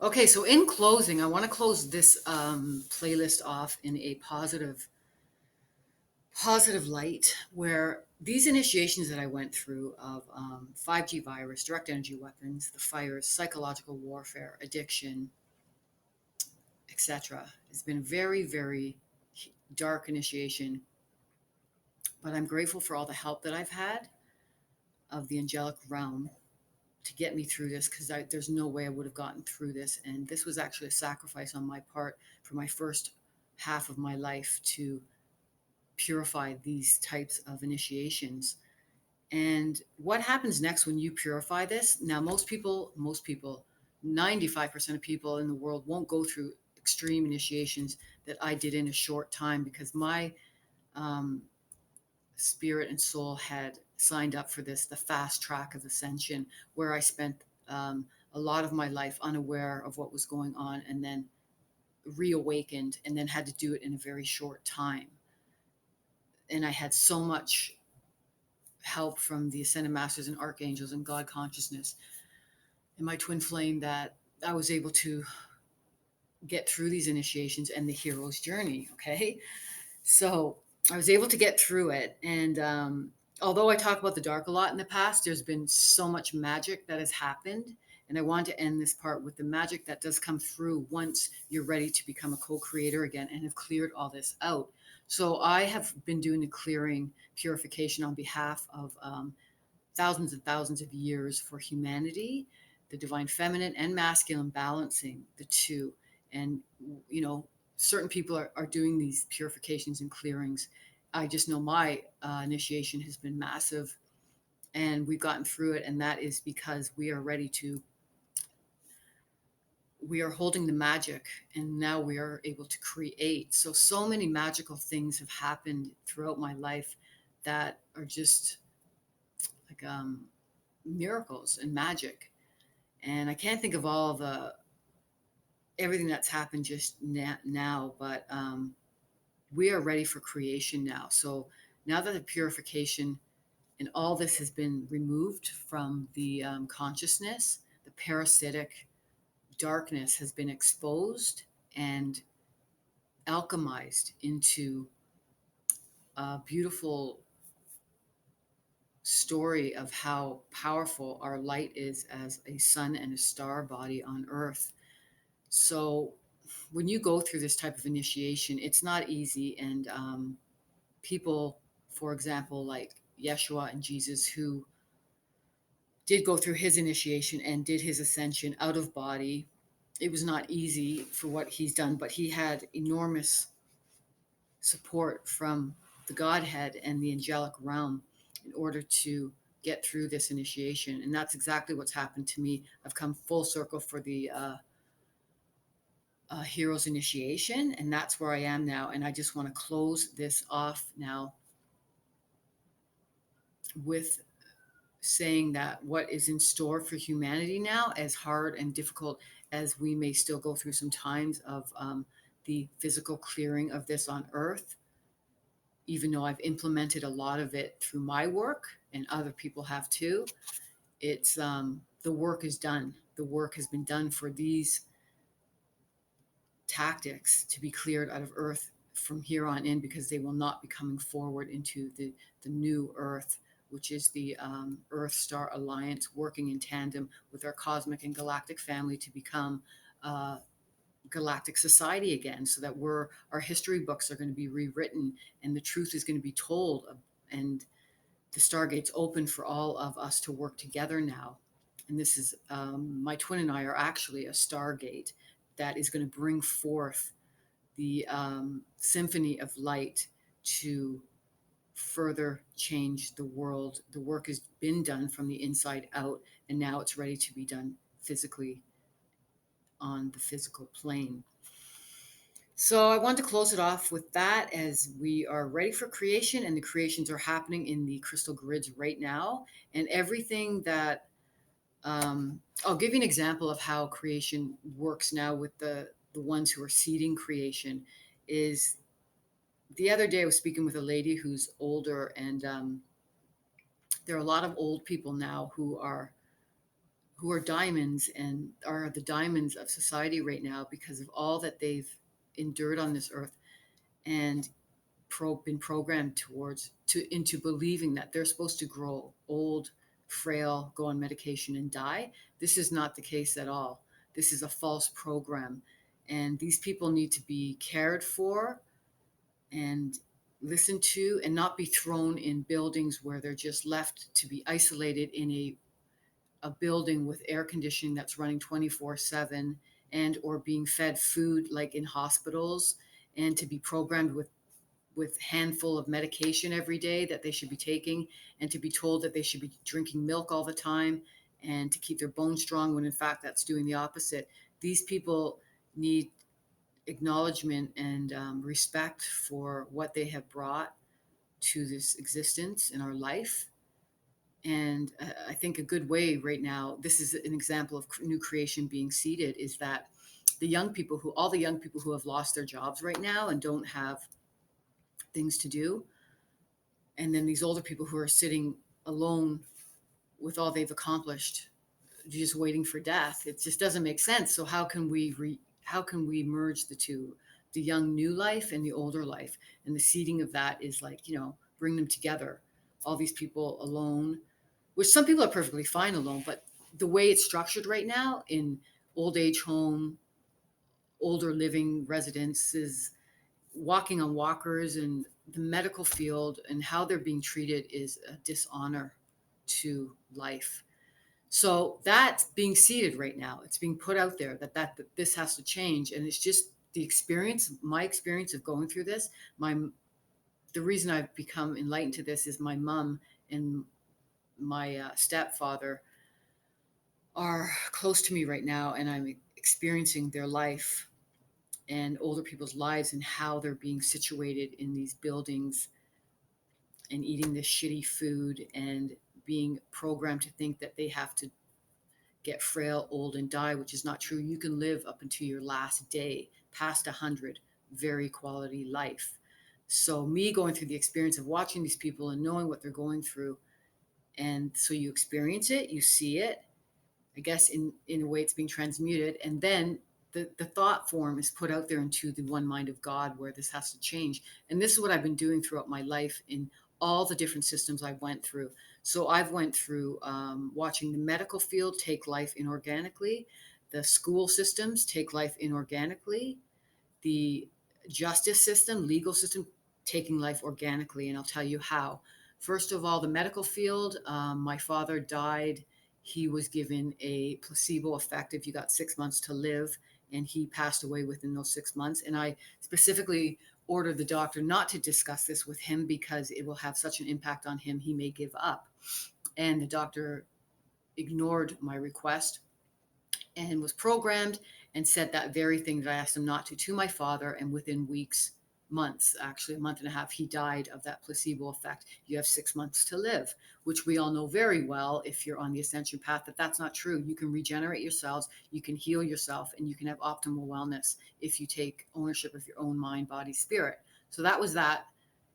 Okay, so in closing, I want to close this playlist off in a positive light where these initiations that I went through of 5G virus, direct energy weapons, the fires, psychological warfare, addiction, etc., has been a very, very dark initiation. But I'm grateful for all the help that I've had of the angelic realm to get me through this because there's no way I would have gotten through this. And this was actually a sacrifice on my part for my first half of my life to purify these types of initiations. And what happens next when you purify this? Now, most people, 95% of people in the world won't go through extreme initiations that I did in a short time because my um, spirit and soul had signed up for this, the fast track of ascension, where I spent a lot of my life unaware of what was going on and then reawakened and then had to do it in a very short time. And I had so much help from the ascended masters and archangels and God consciousness and my twin flame that I was able to get through these initiations and the hero's journey. Okay. So I was able to get through it. And although I talk about the dark a lot in the past, there's been so much magic that has happened. And I want to end this part with the magic that does come through once you're ready to become a co creator again and have cleared all this out. So I have been doing the clearing purification on behalf of thousands and thousands of years for humanity, the divine feminine and masculine, balancing the two. And, you know, certain people are doing these purifications and clearings. I just know my initiation has been massive and we've gotten through it. And that is because we are ready to, we are holding the magic and now we are able to create. So many magical things have happened throughout my life that are just like miracles and magic. And I can't think of all the everything that's happened just now, but we are ready for creation now. So now that the purification and all this has been removed from the consciousness, the parasitic darkness has been exposed and alchemized into a beautiful story of how powerful our light is as a sun and a star body on earth. So when you go through this type of initiation, it's not easy. And people, for example, like Yeshua and Jesus, who did go through his initiation and did his ascension out of body, it was not easy for what he's done, but he had enormous support from the Godhead and the angelic realm in order to get through this initiation. And that's exactly what's happened to me. I've come full circle for the hero's initiation, and that's where I am now. And I just want to close this off now with saying that what is in store for humanity now, as hard and difficult as we may still go through some times of the physical clearing of this on earth, even though I've implemented a lot of it through my work and other people have too, it's the work is done. The work has been done for these tactics to be cleared out of earth from here on in because they will not be coming forward into the new earth, which is the Earth Star Alliance, working in tandem with our cosmic and galactic family to become galactic society again, so that our history books are going to be rewritten and the truth is going to be told, and the Stargates open for all of us to work together now. And this is my twin and I are actually a Stargate that is going to bring forth the symphony of light to further change the world. The work has been done from the inside out, and now it's ready to be done physically on the physical plane. So I want to close it off with that as we are ready for creation, and the creations are happening in the crystal grids right now. And everything that I'll give you an example of how creation works now with the ones who are seeding creation. Is the other day I was speaking with a lady who's older, and there are a lot of old people now who are diamonds and are the diamonds of society right now because of all that they've endured on this earth and been programmed into believing that they're supposed to grow old, frail, go on medication and die. This is not the case at all. This is a false program, and these people need to be cared for and listened to, and not be thrown in buildings where they're just left to be isolated in a building with air conditioning that's running 24/7, and or being fed food like in hospitals, and to be programmed with handful of medication every day that they should be taking, and to be told that they should be drinking milk all the time and to keep their bones strong, when in fact that's doing the opposite. These people need acknowledgement and respect for what they have brought to this existence in our life. And I think a good way right now, this is an example of new creation being seeded, is that all the young people who have lost their jobs right now and don't have things to do, and then these older people who are sitting alone with all they've accomplished, just waiting for death. It just doesn't make sense. So how can we merge the two, the young new life and the older life? And the seeding of that is like, bring them together. All these people alone, which some people are perfectly fine alone, but the way it's structured right now in old age home, older living residences, walking on walkers, and the medical field and how they're being treated is a dishonor to life. So that's being seeded right now. It's being put out there that this has to change, and it's just my experience of going through this. The reason I've become enlightened to this is my mom and my stepfather are close to me right now, and I'm experiencing their life and older people's lives and how they're being situated in these buildings and eating this shitty food and being programmed to think that they have to get frail, old, and die, which is not true. You can live up until your last day, past 100, very quality life. So me going through the experience of watching these people and knowing what they're going through, and so you experience it, you see it, I guess in a way it's being transmuted, and then the thought form is put out there into the one mind of God, where this has to change. And this is what I've been doing throughout my life in all the different systems I went through. So I've went through watching the medical field take life inorganically, the school systems take life inorganically, the justice system, legal system, taking life organically. And I'll tell you how. First of all, the medical field, my father died. He was given a placebo effect if you got 6 months to live, and he passed away within those 6 months. And I specifically ordered the doctor not to discuss this with him because it will have such an impact on him, he may give up. And the doctor ignored my request and was programmed and said that very thing that I asked him not to my father. And within weeks, months, actually a month and a half, he died of that placebo effect. You have 6 months to live, which we all know very well if you're on the ascension path, that that's not true. You can regenerate yourselves, you can heal yourself, and you can have optimal wellness if you take ownership of your own mind, body, spirit. So that was that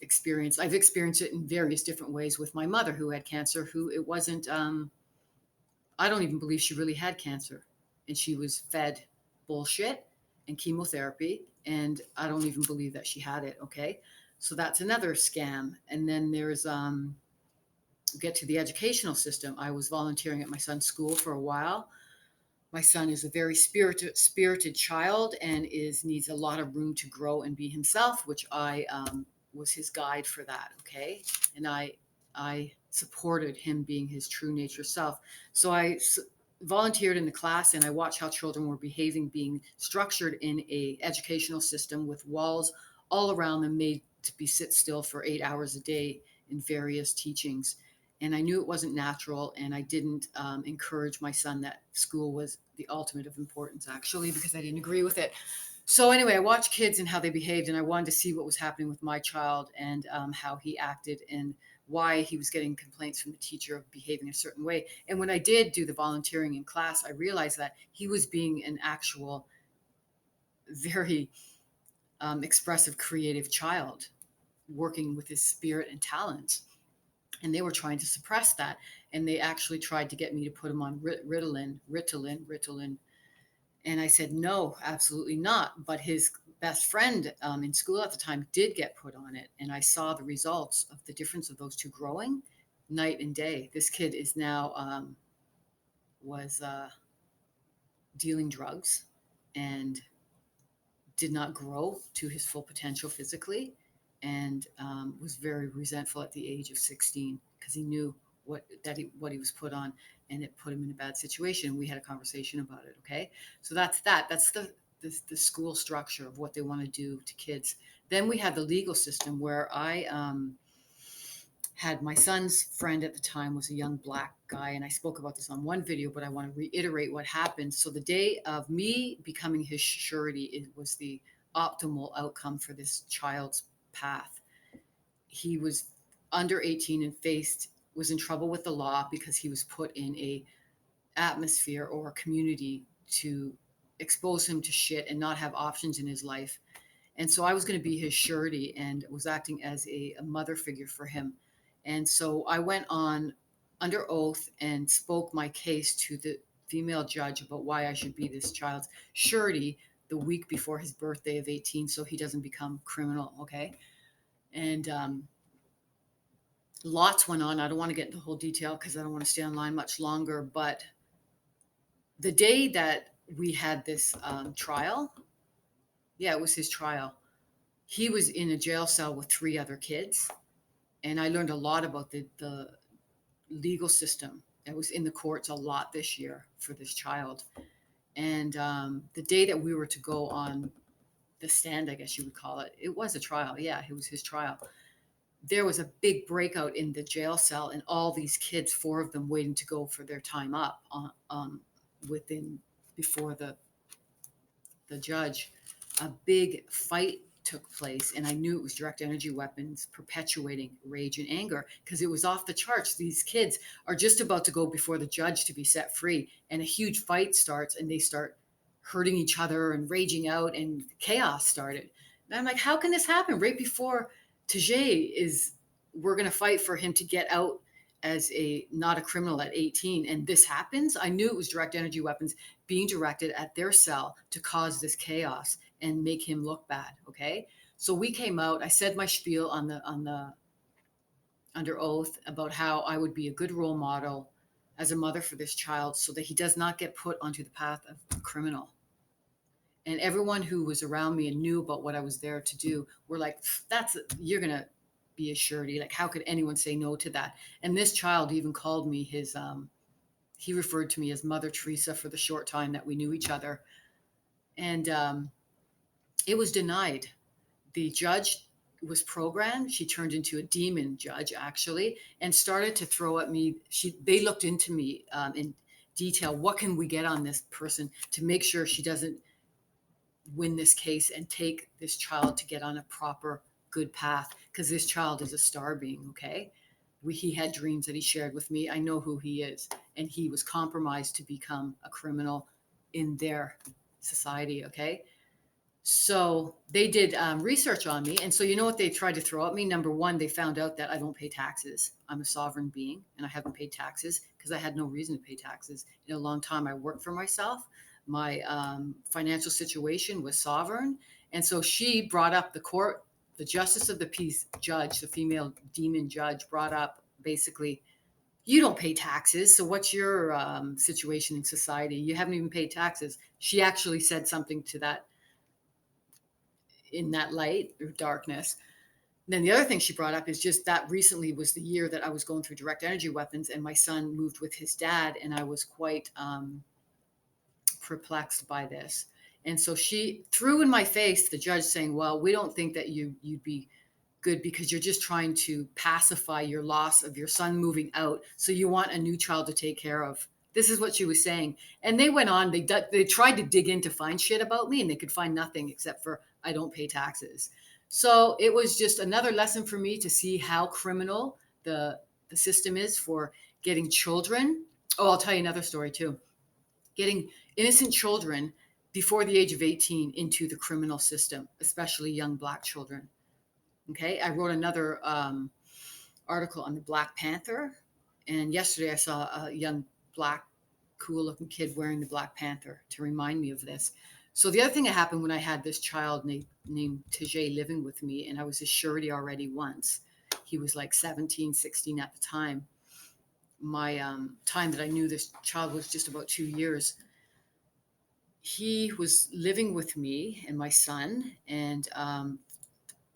experience. I've experienced it in various different ways with my mother, who had cancer, who it wasn't I don't even believe she really had cancer. And she was fed bullshit and chemotherapy. And I don't even believe that she had it. Okay. So that's another scam. And then there's, get to the educational system. I was volunteering at my son's school for a while. My son is a very spirited child and needs a lot of room to grow and be himself, which I was his guide for that. Okay. And I supported him being his true nature self. So I volunteered in the class, and I watched how children were behaving, being structured in a educational system with walls all around them, made to be sit still for 8 hours a day in various teachings. And I knew it wasn't natural, and I didn't encourage my son that school was the ultimate of importance, actually, because I didn't agree with it. So anyway, I watched kids and how they behaved, and I wanted to see what was happening with my child and how he acted and why he was getting complaints from the teacher of behaving a certain way. And when I did do the volunteering in class, I realized that he was being an actual, very expressive, creative child, working with his spirit and talent. And they were trying to suppress that. and they actually tried to get me to put him on Ritalin. And I said, no, absolutely not. But his best friend in school at the time did get put on it. And I saw the results of the difference of those two growing night and day. This kid is now, was dealing drugs and did not grow to his full potential physically, and was very resentful at the age of 16 because he knew what he was put on, and it put him in a bad situation. We had a conversation about it. Okay, so that's the school structure of what they want to do to kids. Then we have the legal system where I had my son's friend at the time was a young black guy, and I spoke about this on one video, but I want to reiterate what happened. So the day of me becoming his surety, it was the optimal outcome for this child's path. He was under 18 and was in trouble with the law because he was put in a atmosphere or a community to expose him to shit and not have options in his life. And so I was going to be his surety and was acting as a mother figure for him. And so I went on under oath and spoke my case to the female judge about why I should be this child's surety the week before his birthday of 18 so he doesn't become criminal. Okay. And lots went on. I don't want to get into the whole detail because I don't want to stay online much longer. But the day that we had this trial, yeah, it was his trial. He was in a jail cell with 3 other kids. And I learned a lot about the legal system that was in the courts a lot this year for this child. And the day that we were to go on the stand, I guess you would call it, it was a trial. Yeah, it was his trial. There was a big breakout in the jail cell, and all these kids, 4 of them, waiting to go for their time up within before the judge. A big fight took place, and I knew it was direct energy weapons perpetuating rage and anger because it was off the charts. These kids are just about to go before the judge to be set free, and a huge fight starts, and they start hurting each other and raging out, and chaos started. And I'm like, how can this happen right before we're going to fight for him to get out as a not a criminal at 18, and this happens? I knew it was direct energy weapons being directed at their cell to cause this chaos and make him look bad. Okay, so we came out. I said my spiel on the under oath about how I would be a good role model as a mother for this child so that he does not get put onto the path of a criminal. And everyone who was around me and knew about what I was there to do were like, you're gonna be a surety. Like, how could anyone say no to that? And this child even called me his he referred to me as Mother Teresa for the short time that we knew each other. And it was denied. The judge was programmed. She turned into a demon judge, actually, and started to throw at me. They looked into me in detail. What can we get on this person to make sure she doesn't win this case and take this child to get on a proper, good path? Because this child is a star being, okay? He had dreams that he shared with me. I know who he is. And he was compromised to become a criminal in their society, okay? So they did research on me. And so you know what they tried to throw at me? Number one, they found out that I don't pay taxes. I'm a sovereign being, and I haven't paid taxes because I had no reason to pay taxes. In a long time, I worked for myself. My financial situation was sovereign. And so she brought up the justice of the peace judge, the female demon judge, brought up basically, you don't pay taxes. So what's your situation in society? You haven't even paid taxes. She actually said something to that in that light or darkness. And then the other thing she brought up is just that recently was the year that I was going through direct energy weapons, and my son moved with his dad, and I was quite perplexed by this. And so she threw in my face the judge saying, well, we don't think that you'd be good because you're just trying to pacify your loss of your son moving out. So you want a new child to take care of. This is what she was saying. And they went on, they tried to dig in to find shit about me, and they could find nothing except for I don't pay taxes. So it was just another lesson for me to see how criminal the system is for getting children. Oh, I'll tell you another story too. Getting innocent children before the age of 18 into the criminal system, especially young Black children. Okay, I wrote another article on the Black Panther And yesterday I saw a young black, cool looking kid wearing the Black Panther to remind me of this. So the other thing that happened when I had this child named Tajay living with me, and I was his surety already once. He was like 17, 16 at the time. My time that I knew this child was just about 2 years. He was living with me and my son, and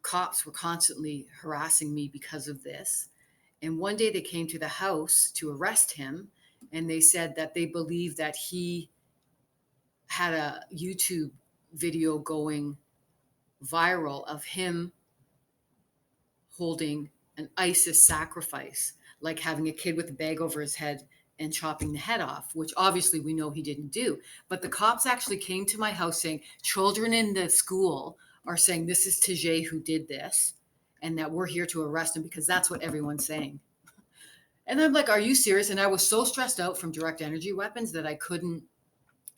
cops were constantly harassing me because of this. And one day they came to the house to arrest him, and they said that they believed that he had a YouTube video going viral of him holding an ISIS sacrifice, like having a kid with a bag over his head and chopping the head off, which obviously we know he didn't do. But the cops actually came to my house saying, children in the school are saying this is Tajay who did this, and that we're here to arrest him because that's what everyone's saying. And I'm like, are you serious? And I was so stressed out from direct energy weapons that I couldn't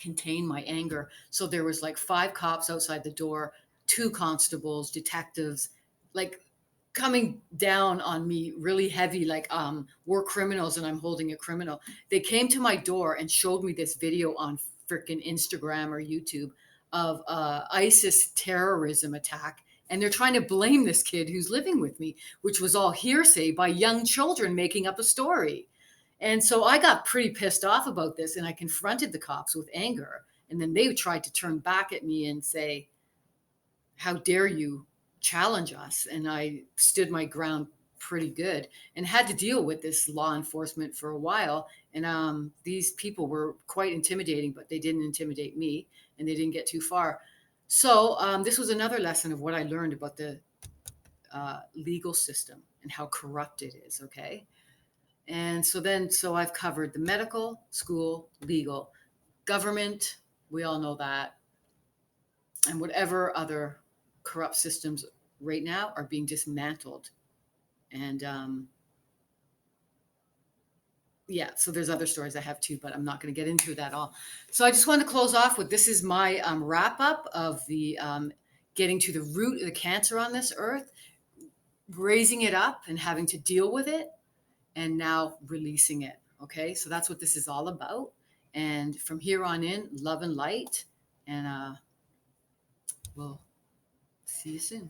contain my anger. So there was like 5 cops outside the door, 2 constables, detectives, like coming down on me really heavy, like we're criminals and I'm holding a criminal. They came to my door and showed me this video on freaking Instagram or YouTube of ISIS terrorism attack. And they're trying to blame this kid who's living with me, which was all hearsay by young children making up a story. And so I got pretty pissed off about this and I confronted the cops with anger. And then they tried to turn back at me and say, how dare you challenge us? And I stood my ground pretty good and had to deal with this law enforcement for a while. And these people were quite intimidating, but they didn't intimidate me and they didn't get too far. So this was another lesson of what I learned about the legal system and how corrupt it is. Okay. And so I've covered the medical, school, legal, government. We all know that. And whatever other corrupt systems right now are being dismantled. And yeah, so there's other stories I have too, but I'm not going to get into that all. So I just want to close off with this is my wrap up of the getting to the root of the cancer on this earth, raising it up and having to deal with it, and now releasing it. Okay, so that's what this is all about. And from here on in, love and light. And we'll see you soon.